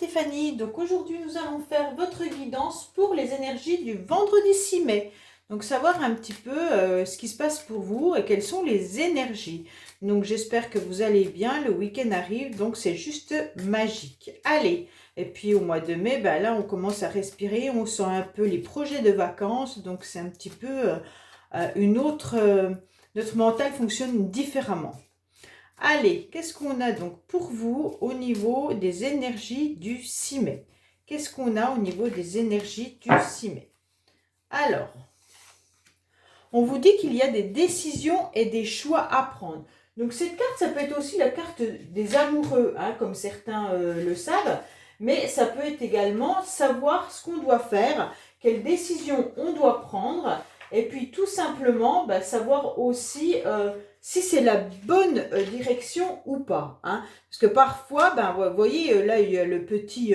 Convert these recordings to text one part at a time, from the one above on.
Stéphanie, donc aujourd'hui nous allons faire votre guidance pour les énergies du vendredi 6 mai. Donc savoir un petit peu ce qui se passe pour vous et quelles sont les énergies. Donc j'espère que vous allez bien, le week-end arrive, donc c'est juste magique. Allez, et puis au mois de mai, ben là on commence à respirer, on sent un peu les projets de vacances, donc c'est un petit peu notre mental fonctionne différemment. Allez, qu'est-ce qu'on a donc pour vous au niveau des énergies du 6 mai? Qu'est-ce qu'on a au niveau des énergies du 6 mai? Alors, on vous dit qu'il y a des décisions et des choix à prendre. Donc cette carte, ça peut être aussi la carte des amoureux, hein, comme certains le savent, mais ça peut être également savoir ce qu'on doit faire, quelles décisions on doit prendre, et puis tout simplement savoir aussi si c'est la bonne direction ou pas. Hein. Parce que parfois, vous voyez, là il y a le petit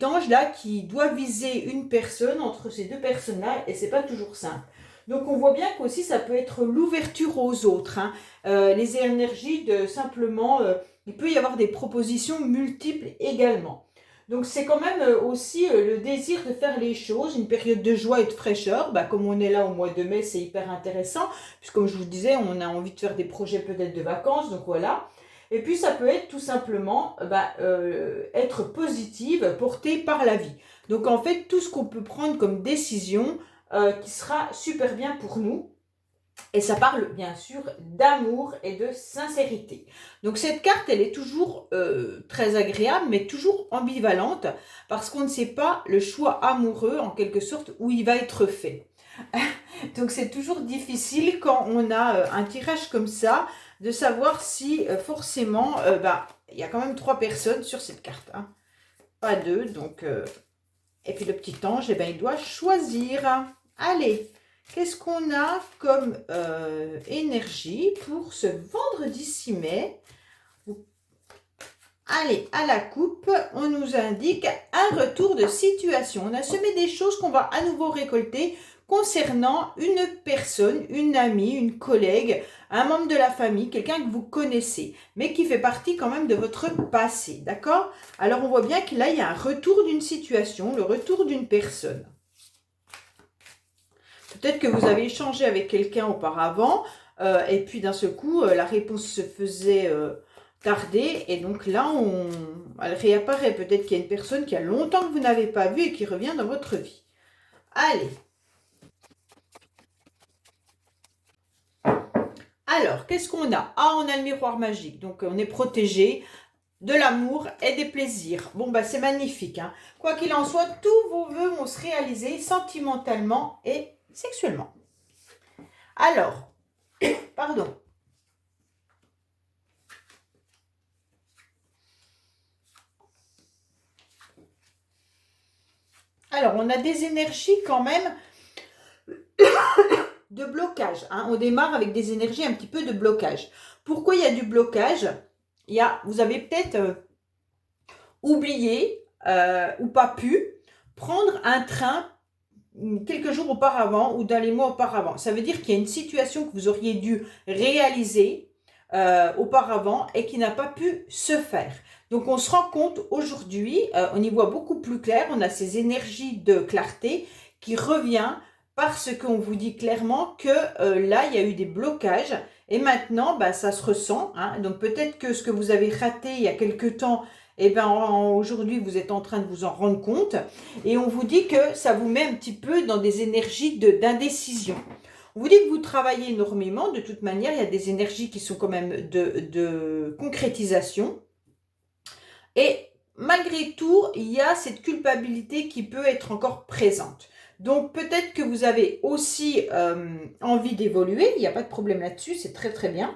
ange là qui doit viser une personne entre ces deux personnes-là, et c'est pas toujours simple. Donc on voit bien qu'aussi ça peut être l'ouverture aux autres. Hein. Les énergies de simplement, il peut y avoir des propositions multiples également. Donc c'est quand même aussi le désir de faire les choses, une période de joie et de fraîcheur. Comme on est là au mois de mai, c'est hyper intéressant. Puisque comme je vous disais, on a envie de faire des projets peut-être de vacances, donc voilà. Et puis ça peut être tout simplement être positive, portée par la vie. Donc en fait, tout ce qu'on peut prendre comme décision qui sera super bien pour nous. Et ça parle bien sûr d'amour et de sincérité. Donc cette carte, elle est toujours très agréable, mais toujours ambivalente, parce qu'on ne sait pas le choix amoureux, en quelque sorte, où il va être fait. Donc c'est toujours difficile quand on a un tirage comme ça, de savoir si forcément, il y a quand même 3 personnes sur cette carte. Hein. Pas 2, donc... Et puis le petit ange, il doit choisir. Allez, qu'est-ce qu'on a comme énergie pour ce vendredi 6 mai? Allez, à la coupe, on nous indique un retour de situation. On a semé des choses qu'on va à nouveau récolter concernant une personne, une amie, une collègue, un membre de la famille, quelqu'un que vous connaissez, mais qui fait partie quand même de votre passé, d'accord? Alors on voit bien que là, il y a un retour d'une situation, le retour d'une personne. Peut-être que vous avez échangé avec quelqu'un auparavant, et puis d'un seul coup, la réponse se faisait tarder, et donc là, elle réapparaît. Peut-être qu'il y a une personne qui a longtemps que vous n'avez pas vue et qui revient dans votre vie. Allez. Alors, qu'est-ce qu'on a? Ah, on a le miroir magique, donc on est protégé de l'amour et des plaisirs. Bon, c'est magnifique. Hein. Quoi qu'il en soit, tous vos vœux vont se réaliser sentimentalement et sexuellement. Alors, pardon. Alors, on a des énergies quand même de blocage. Hein. On démarre avec des énergies un petit peu de blocage. Pourquoi il y a du blocage? Vous avez peut-être oublié ou pas pu prendre un train quelques jours auparavant ou dans les mois auparavant. Ça veut dire qu'il y a une situation que vous auriez dû réaliser auparavant et qui n'a pas pu se faire. Donc on se rend compte aujourd'hui, on y voit beaucoup plus clair, on a ces énergies de clarté qui revient parce qu'on vous dit clairement que là il y a eu des blocages et maintenant ça se ressent. Hein. Donc peut-être que ce que vous avez raté il y a quelque temps, aujourd'hui vous êtes en train de vous en rendre compte et on vous dit que ça vous met un petit peu dans des énergies d'indécision. On vous dit que vous travaillez énormément, de toute manière il y a des énergies qui sont quand même de concrétisation et malgré tout il y a cette culpabilité qui peut être encore présente. Donc peut-être que vous avez aussi envie d'évoluer, il n'y a pas de problème là-dessus, c'est très très bien.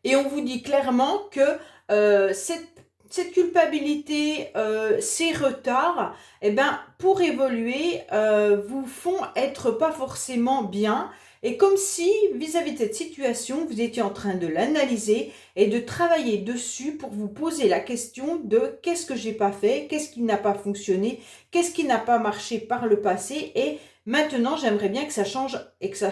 Et on vous dit clairement que cette culpabilité, ces retards, pour évoluer, vous font être pas forcément bien. Et comme si, vis-à-vis de cette situation, vous étiez en train de l'analyser et de travailler dessus pour vous poser la question de qu'est-ce que j'ai pas fait, qu'est-ce qui n'a pas fonctionné, qu'est-ce qui n'a pas marché par le passé. Et maintenant, j'aimerais bien que ça change et que ça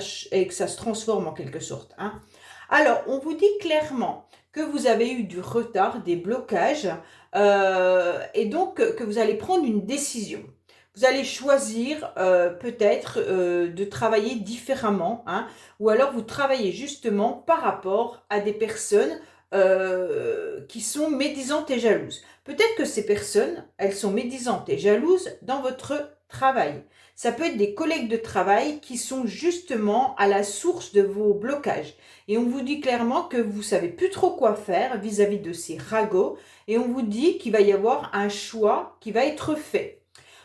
se transforme en quelque sorte. Hein. Alors, on vous dit clairement que vous avez eu du retard, des blocages et donc que vous allez prendre une décision. Vous allez choisir peut-être de travailler différemment, hein, ou alors vous travaillez justement par rapport à des personnes qui sont médisantes et jalouses. Peut-être que ces personnes, elles sont médisantes et jalouses dans votre travail. Ça peut être des collègues de travail qui sont justement à la source de vos blocages. Et on vous dit clairement que vous savez plus trop quoi faire vis-à-vis de ces ragots. Et on vous dit qu'il va y avoir un choix qui va être fait.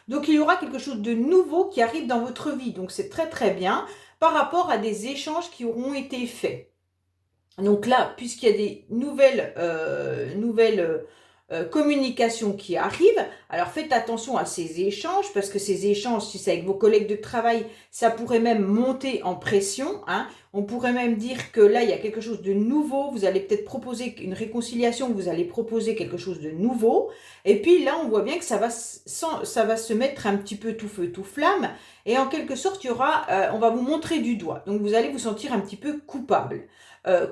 Donc il y aura quelque chose de nouveau qui arrive dans votre vie. Donc c'est très très bien par rapport à des échanges qui auront été faits. Donc là, puisqu'il y a des nouvelles communications qui arrivent, alors faites attention à ces échanges, parce que ces échanges, si c'est avec vos collègues de travail, ça pourrait même monter en pression, hein. On pourrait même dire que là, il y a quelque chose de nouveau, vous allez peut-être proposer une réconciliation, vous allez proposer quelque chose de nouveau, et puis là, on voit bien que ça va se mettre un petit peu tout feu, tout flamme, et en quelque sorte, on va vous montrer du doigt, donc vous allez vous sentir un petit peu coupable.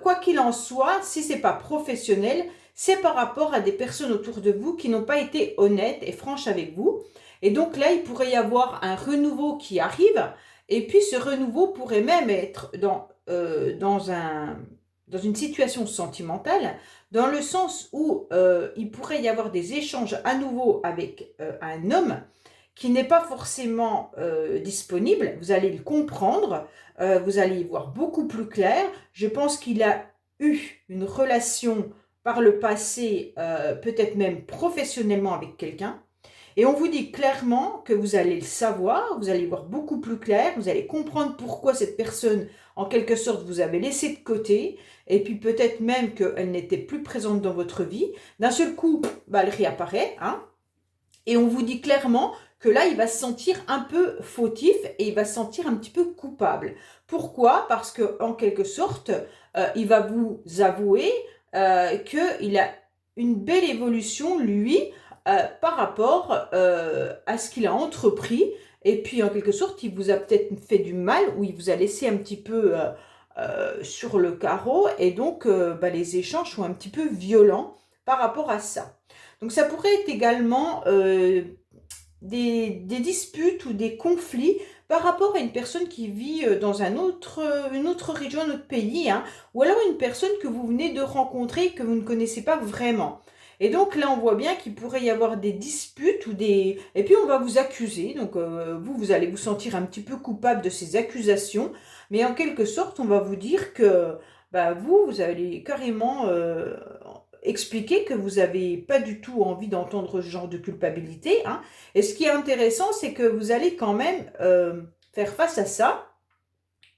Quoi qu'il en soit, si ce n'est pas professionnel, c'est par rapport à des personnes autour de vous qui n'ont pas été honnêtes et franches avec vous. Et donc là, il pourrait y avoir un renouveau qui arrive. Et puis ce renouveau pourrait même être dans une situation sentimentale, dans le sens où il pourrait y avoir des échanges à nouveau avec un homme qui n'est pas forcément disponible. Vous allez le comprendre, vous allez y voir beaucoup plus clair. Je pense qu'il a eu une relation par le passé, peut-être même professionnellement avec quelqu'un. Et on vous dit clairement que vous allez le savoir, vous allez y voir beaucoup plus clair, vous allez comprendre pourquoi cette personne, en quelque sorte, vous avez laissé de côté, et puis peut-être même qu'elle n'était plus présente dans votre vie. D'un seul coup, bah, elle réapparaît, hein, et on vous dit clairement que là, il va se sentir un peu fautif et il va se sentir un petit peu coupable. Pourquoi? Parce que en quelque sorte, il va vous avouer qu'il a une belle évolution, lui, par rapport à ce qu'il a entrepris. Et puis, en quelque sorte, il vous a peut-être fait du mal ou il vous a laissé un petit peu sur le carreau. Et donc, bah, les échanges sont un petit peu violents par rapport à ça. Donc ça pourrait être également des disputes ou des conflits par rapport à une personne qui vit dans une autre région, un autre pays, hein, ou alors une personne que vous venez de rencontrer que vous ne connaissez pas vraiment. Et donc là, on voit bien qu'il pourrait y avoir des disputes ou des... Et puis on va vous accuser, donc vous allez vous sentir un petit peu coupable de ces accusations, mais en quelque sorte, on va vous dire que bah, vous allez carrément expliquer que vous n'avez pas du tout envie d'entendre ce genre de culpabilité, hein. Et ce qui est intéressant, c'est que vous allez quand même faire face à ça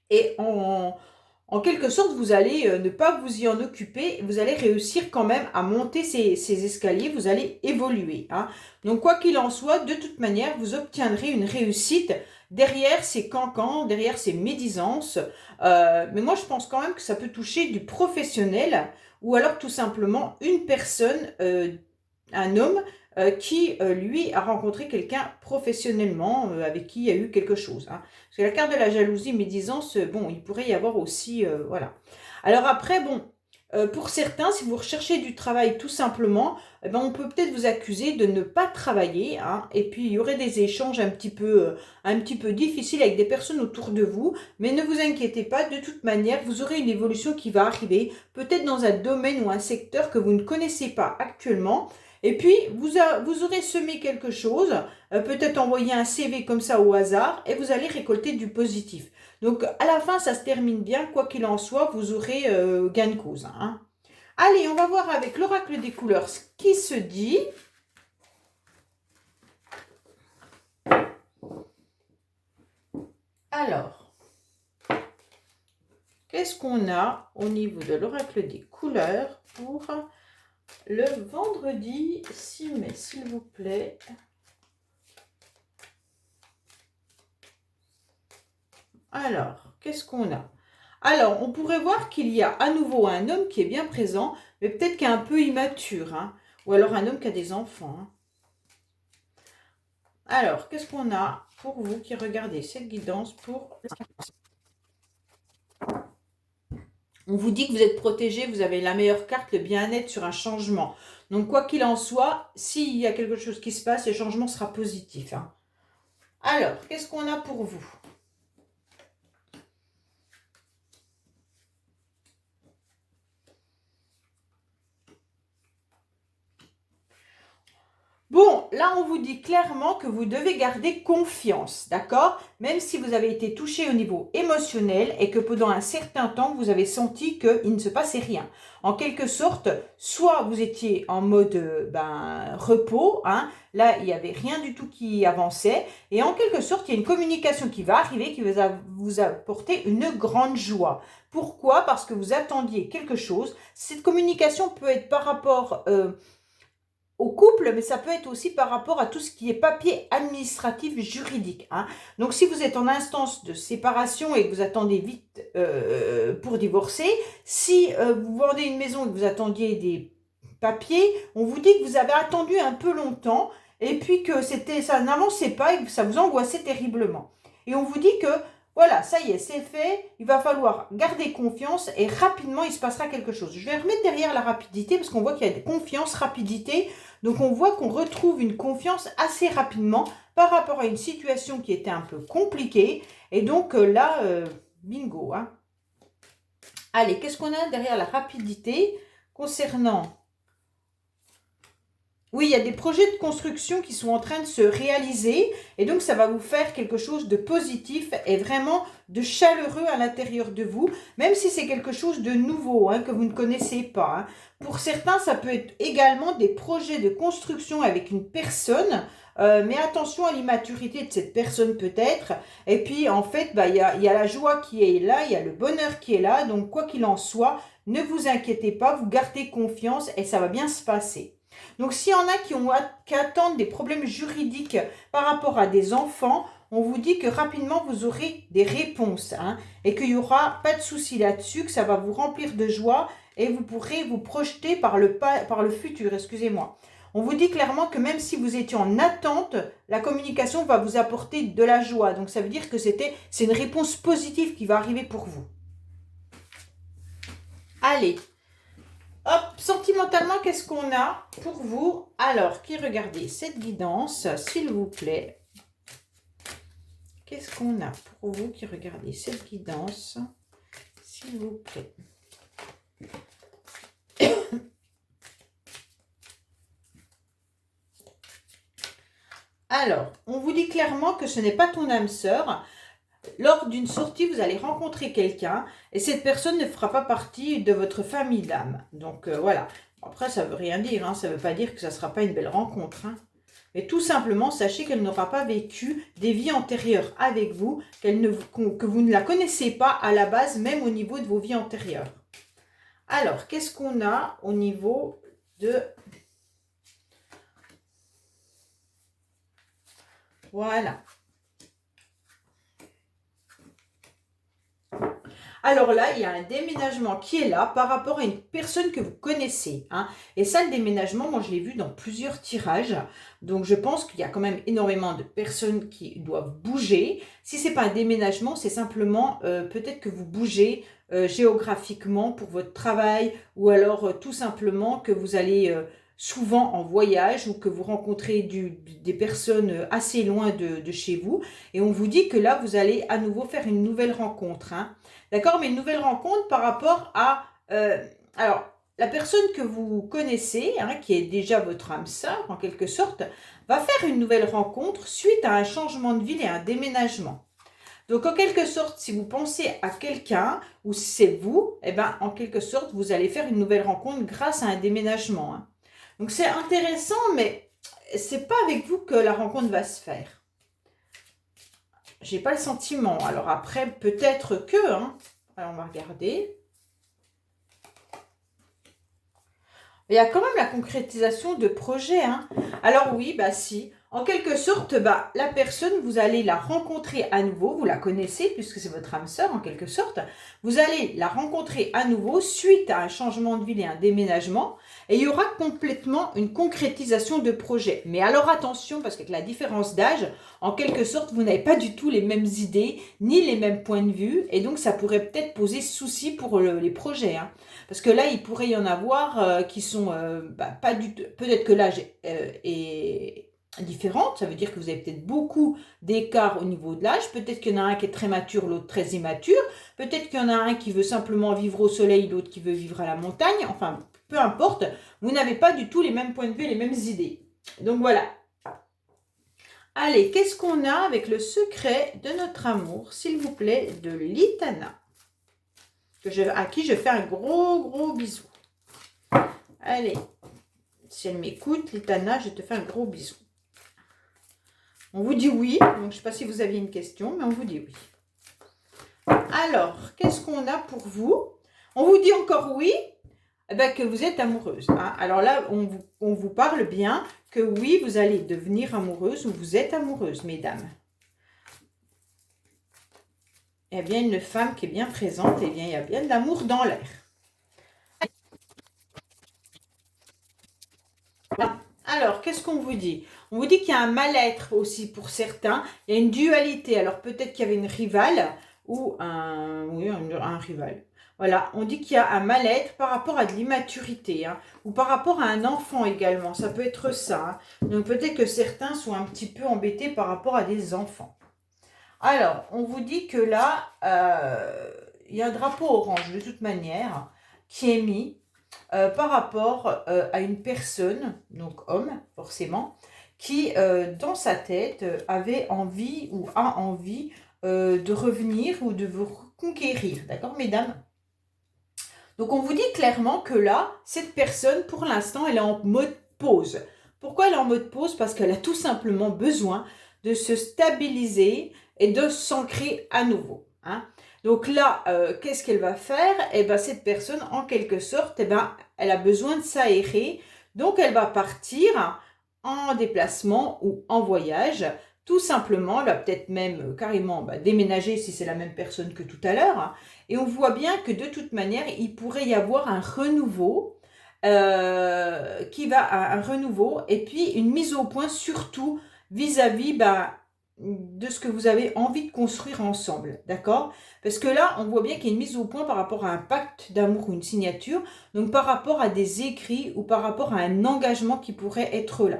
et en quelque sorte, vous allez ne pas vous y en occuper, vous allez réussir quand même à monter ces escaliers, vous allez évoluer, hein. Donc quoi qu'il en soit, de toute manière, vous obtiendrez une réussite derrière ces cancans, derrière ces médisances. Mais moi, je pense quand même que ça peut toucher du professionnel ou alors tout simplement une personne, un homme qui, lui, a rencontré quelqu'un professionnellement avec qui il y a eu quelque chose, hein. Parce que la carte de la jalousie, médisance, bon, il pourrait y avoir aussi, voilà. Alors après, bon, pour certains, si vous recherchez du travail tout simplement, eh ben, on peut peut-être vous accuser de ne pas travailler, hein, et puis il y aurait des échanges un petit peu difficiles avec des personnes autour de vous, mais ne vous inquiétez pas, de toute manière, vous aurez une évolution qui va arriver, peut-être dans un domaine ou un secteur que vous ne connaissez pas actuellement, et puis vous aurez semé quelque chose, peut-être envoyé un CV comme ça au hasard, et vous allez récolter du positif. Donc, à la fin, ça se termine bien. Quoi qu'il en soit, vous aurez gain de cause, hein. Allez, on va voir avec l'oracle des couleurs ce qui se dit. Alors, qu'est-ce qu'on a au niveau de l'oracle des couleurs pour le vendredi 6 mai, s'il vous plaît? Alors, qu'est-ce qu'on a? Alors, on pourrait voir qu'il y a à nouveau un homme qui est bien présent, mais peut-être qui est un peu immature, hein, ou alors un homme qui a des enfants, hein. Alors, qu'est-ce qu'on a pour vous qui regardez cette guidance pour... On vous dit que vous êtes protégé, vous avez la meilleure carte, le bien-être sur un changement. Donc, quoi qu'il en soit, s'il y a quelque chose qui se passe, le changement sera positif. Hein. Alors, qu'est-ce qu'on a pour vous? Bon, là, on vous dit clairement que vous devez garder confiance, d'accord? Même si vous avez été touché au niveau émotionnel et que pendant un certain temps, vous avez senti qu'il ne se passait rien. En quelque sorte, soit vous étiez en mode repos, hein, là, il n'y avait rien du tout qui avançait. Et en quelque sorte, il y a une communication qui va arriver, qui va vous apporter une grande joie. Pourquoi? Parce que vous attendiez quelque chose. Cette communication peut être par rapport au couple, mais ça peut être aussi par rapport à tout ce qui est papier administratif juridique. Hein. Donc, si vous êtes en instance de séparation et que vous attendez vite pour divorcer, si vous vendez une maison et que vous attendiez des papiers, on vous dit que vous avez attendu un peu longtemps et puis que ça n'avançait pas et que ça vous angoissait terriblement. Et on vous dit que voilà, ça y est, c'est fait, il va falloir garder confiance et rapidement, il se passera quelque chose. Je vais remettre derrière la rapidité parce qu'on voit qu'il y a de confiance, rapidité. Donc, on voit qu'on retrouve une confiance assez rapidement par rapport à une situation qui était un peu compliquée. Et donc, là, bingo. Hein. Allez, qu'est-ce qu'on a derrière la rapidité concernant... Oui, il y a des projets de construction qui sont en train de se réaliser et donc ça va vous faire quelque chose de positif et vraiment de chaleureux à l'intérieur de vous, même si c'est quelque chose de nouveau hein, que vous ne connaissez pas. Hein. Pour certains, ça peut être également des projets de construction avec une personne, mais attention à l'immaturité de cette personne peut-être. Et puis en fait, il y a la joie qui est là, il y a le bonheur qui est là, donc quoi qu'il en soit, ne vous inquiétez pas, vous gardez confiance et ça va bien se passer. Donc, s'il y en a qui attendent des problèmes juridiques par rapport à des enfants, on vous dit que rapidement, vous aurez des réponses hein, et qu'il n'y aura pas de souci là-dessus, que ça va vous remplir de joie et vous pourrez vous projeter par le futur. Excusez-moi. On vous dit clairement que même si vous étiez en attente, la communication va vous apporter de la joie. Donc, ça veut dire que c'est une réponse positive qui va arriver pour vous. Allez. Hop, sentimentalement, qu'est-ce qu'on a pour vous? Alors, qui regardez cette guidance, s'il vous plaît. Qu'est-ce qu'on a pour vous qui regardez cette guidance, s'il vous plaît? Alors, on vous dit clairement que ce n'est pas ton âme sœur. Lors d'une sortie, vous allez rencontrer quelqu'un et cette personne ne fera pas partie de votre famille d'âme. Donc, voilà. Après, ça ne veut rien dire. Hein. Ça ne veut pas dire que ça ne sera pas une belle rencontre. Hein. Mais tout simplement, sachez qu'elle n'aura pas vécu des vies antérieures avec vous, que vous ne la connaissez pas à la base, même au niveau de vos vies antérieures. Alors, qu'est-ce qu'on a au niveau de... Voilà. Alors là, il y a un déménagement qui est là par rapport à une personne que vous connaissez. Hein. Et ça, le déménagement, moi, je l'ai vu dans plusieurs tirages. Donc, je pense qu'il y a quand même énormément de personnes qui doivent bouger. Si ce n'est pas un déménagement, c'est simplement peut-être que vous bougez géographiquement pour votre travail ou alors tout simplement que vous allez... souvent en voyage ou que vous rencontrez des personnes assez loin de chez vous. Et on vous dit que là, vous allez à nouveau faire une nouvelle rencontre. Hein. D'accord? Mais une nouvelle rencontre par rapport à... alors, la personne que vous connaissez, hein, qui est déjà votre âme sœur en quelque sorte, va faire une nouvelle rencontre suite à un changement de ville et un déménagement. Donc, en quelque sorte, si vous pensez à quelqu'un ou si c'est vous, eh ben, en quelque sorte, vous allez faire une nouvelle rencontre grâce à un déménagement. Hein. Donc, c'est intéressant, mais c'est pas avec vous que la rencontre va se faire. J'ai pas le sentiment. Alors après, peut-être que... Hein. Alors, on va regarder. Il y a quand même la concrétisation de projets. Hein. Alors oui, bah si. En quelque sorte, bah, la personne, vous allez la rencontrer à nouveau, vous la connaissez puisque c'est votre âme sœur en quelque sorte, vous allez la rencontrer à nouveau suite à un changement de ville et un déménagement, et il y aura complètement une concrétisation de projet. Mais alors attention, parce qu'avec la différence d'âge, en quelque sorte, vous n'avez pas du tout les mêmes idées, ni les mêmes points de vue, et donc ça pourrait peut-être poser souci pour les projets. Hein. Parce que là, il pourrait y en avoir qui sont pas du tout, peut-être que l'âge est différentes, ça veut dire que vous avez peut-être beaucoup d'écart au niveau de l'âge, peut-être qu'il y en a un qui est très mature, l'autre très immature, peut-être qu'il y en a un qui veut simplement vivre au soleil, l'autre qui veut vivre à la montagne, enfin, peu importe, vous n'avez pas du tout les mêmes points de vue, les mêmes idées. Donc voilà. Allez, qu'est-ce qu'on a avec le secret de notre amour, s'il vous plaît, de Litana, à qui je fais un gros bisou. Allez, si elle m'écoute, Litana, je te fais un gros bisou. On vous dit oui, donc je ne sais pas si vous aviez une question, mais on vous dit oui. Alors, qu'est-ce qu'on a pour vous? On vous dit encore oui, eh bien, que vous êtes amoureuse. Hein. Alors là, on vous parle bien que oui, vous allez devenir amoureuse ou vous êtes amoureuse, mesdames. Eh bien, une femme qui est bien présente, eh bien, il y a bien de l'amour dans l'air. Alors, qu'est-ce qu'on vous dit? On vous dit qu'il y a un mal-être aussi pour certains. Il y a une dualité. Alors, peut-être qu'il y avait une rivale ou un rival. Voilà, on dit qu'il y a un mal-être par rapport à de l'immaturité hein, ou par rapport à un enfant également. Ça peut être ça. Hein. Donc, peut-être que certains sont un petit peu embêtés par rapport à des enfants. Alors, on vous dit que là, il y a un drapeau orange de toute manière qui est mis par rapport à une personne, donc homme forcément, qui dans sa tête avait envie ou a envie de revenir ou de vous conquérir, d'accord mesdames? Donc on vous dit clairement que là, cette personne pour l'instant elle est en mode pause. Pourquoi elle est en mode pause? Parce qu'elle a tout simplement besoin de se stabiliser et de s'ancrer à nouveau. Hein. Donc là, qu'est-ce qu'elle va faire? Eh bien, cette personne, en quelque sorte, eh ben, elle a besoin de s'aérer. Donc, elle va partir en déplacement ou en voyage. Tout simplement, elle va peut-être même carrément déménager si c'est la même personne que tout à l'heure. Hein. Et on voit bien que de toute manière, il pourrait y avoir un renouveau un renouveau et puis une mise au point surtout vis-à-vis de ce que vous avez envie de construire ensemble, d'accord? Parce que là, on voit bien qu'il y a une mise au point par rapport à un pacte d'amour ou une signature, donc par rapport à des écrits ou par rapport à un engagement qui pourrait être là.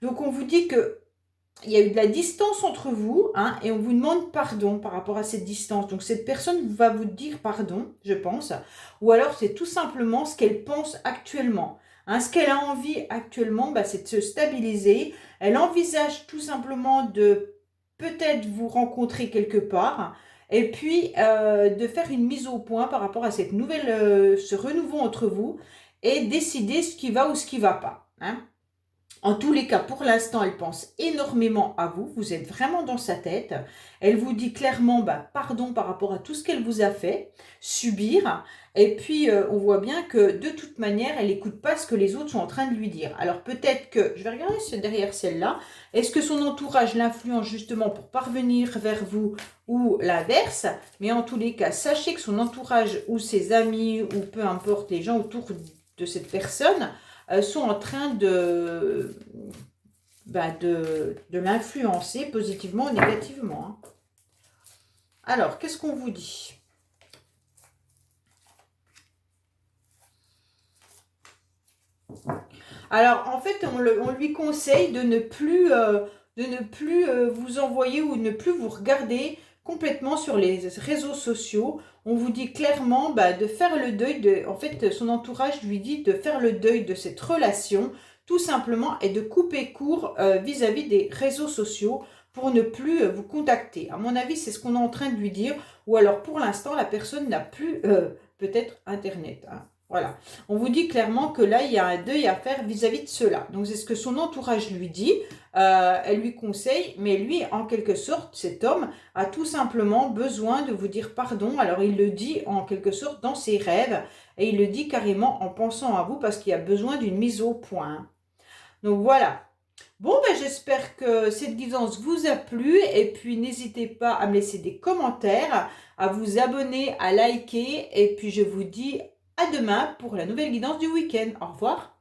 Donc on vous dit que il y a eu de la distance entre vous hein, et on vous demande pardon par rapport à cette distance. Donc cette personne va vous dire pardon, je pense, ou alors c'est tout simplement ce qu'elle pense actuellement. Hein, ce qu'elle a envie actuellement, c'est de se stabiliser. Elle envisage tout simplement de peut-être vous rencontrer quelque part et puis de faire une mise au point par rapport à cette ce renouveau entre vous et décider ce qui va ou ce qui ne va pas. Hein. En tous les cas, pour l'instant, elle pense énormément à vous. Vous êtes vraiment dans sa tête. Elle vous dit clairement pardon par rapport à tout ce qu'elle vous a fait subir. Et puis, on voit bien que de toute manière, elle n'écoute pas ce que les autres sont en train de lui dire. Alors peut-être que, je vais regarder derrière celle-là, est-ce que son entourage l'influence justement pour parvenir vers vous ou l'inverse? Mais en tous les cas, sachez que son entourage ou ses amis ou peu importe les gens autour de cette personne sont en train de l'influencer positivement ou négativement. Hein. Alors, qu'est-ce qu'on vous dit? Alors, en fait, on lui conseille de ne plus vous envoyer ou ne plus vous regarder complètement sur les réseaux sociaux. On vous dit clairement de faire le deuil en fait, son entourage lui dit de faire le deuil de cette relation, tout simplement, et de couper court vis-à-vis des réseaux sociaux pour ne plus vous contacter. À mon avis, c'est ce qu'on est en train de lui dire. Ou alors, pour l'instant, la personne n'a plus peut-être Internet. Hein. Voilà. On vous dit clairement que là, il y a un deuil à faire vis-à-vis de cela. Donc, c'est ce que son entourage lui dit. Elle lui conseille, mais lui, en quelque sorte, cet homme a tout simplement besoin de vous dire pardon. Alors, il le dit en quelque sorte dans ses rêves et il le dit carrément en pensant à vous parce qu'il a besoin d'une mise au point. Donc, voilà. Bon, ben, j'espère que cette guidance vous a plu et puis n'hésitez pas à me laisser des commentaires, à vous abonner, à liker et puis je vous dis à demain pour la nouvelle guidance du week-end. Au revoir.